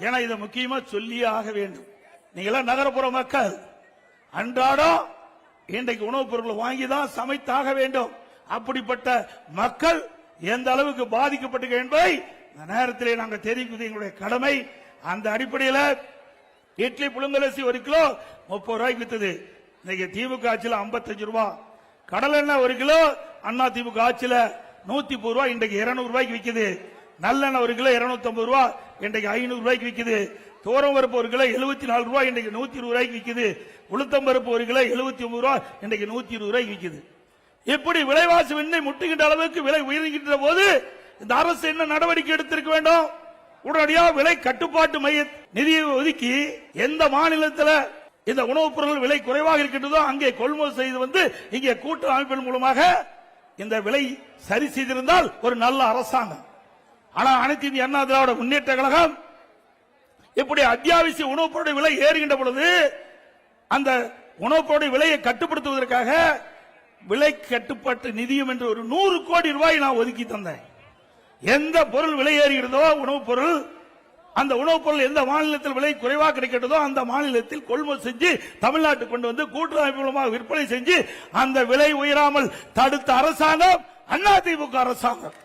ஏன்னா இதை முக்கியமா சொல்லியே ஆக வேண்டும். நீங்களாம் நகரப்புற மக்கள் அன்றாடம் இன்றைக்கு உணவுப் பொருட்களை வாங்கிதான் சமைத்தாக வேண்டும். அப்படிப்பட்ட மக்கள் எந்த அளவுக்கு பாதிக்கப்பட்டு என்பதை இந்த நேரத்திலே நாங்கள் தெரிவிப்பது எங்களுடைய கடமை. அந்த அடிப்படையில் இட்லி புழுங்கலரிசி 1 கிலோ 30 ரூபாய்க்கு வித்தது. இன்னைக்கு திமுக ஆட்சியில் 55 ரூபாய். கடல் எண்ணெய் 1 கிலோ அண்ணா திமுக ஆட்சியில் 130 ரூபாய், இன்றைக்கு 200 ரூபாய்க்கு விற்குது. நல்லெண்ணெய் 1 கிலோ 250 ரூபாய், இன்றைக்கு 500 ரூபாய்க்கு விற்குது. துவரம் பருப்பு 1 கிலோ 74 ரூபாய், இன்றைக்கு 120 ரூபாய்க்கு விற்குது. உளுத்தம் பருப்பு 1 கிலோ 79 ரூபாய், இன்றைக்கு 120 ரூபாய்க்கு விற்குது. இப்படி விலைவாசி விண்ணை முட்டுகின்ற அளவுக்கு விலை உயர்கின்ற போது இந்த அரசு என்ன நடவடிக்கை எடுத்திருக்க வேண்டும்? உடனடியாக விலை கட்டுப்பாட்டு மைய நிதியை ஒதுக்கி எந்த மாநிலத்தில் இந்த உணவுப் பொருட்கள் விலை குறைவாக இருக்கின்றதோ அங்கே கொள்முதல் செய்து இங்கே கூட்டு அமைப்பின் மூலமாக இந்த விலை சரி செய்திருந்தால் ஒரு நல்ல அரசாங்கம். ஆனால் அனைத்து இந்திய அண்ணா திராவிட முன்னேற்ற கழகம் இப்படி அத்தியாவசிய உணவுப் பொருள் விலை ஏறுகின்ற பொழுது அந்த உணவுப் பொருள் விலையை கட்டுப்படுத்துவதற்காக விலை கட்டுப்பாட்டு நிதியம் என்று ஒரு 100 கோடி ரூபாய் நான் ஒதுக்கி தந்தேன். எந்த பொருள் விலை ஏறுகிறதோ உணவுப் பொருள், அந்த உணவுப் பொருள் எந்த மாநிலத்தில் விலை குறைவாக கிடைக்கிறதோ அந்த மாநிலத்தில் கொள்முதல் செஞ்சு தமிழ்நாட்டுக்கு கொண்டு வந்து கூட்டுறவு மூலமாக விற்பனை செஞ்சு அந்த விலை உயராமல் தடுத்த அரசாங்கம் அதிமுக அரசாங்கம்.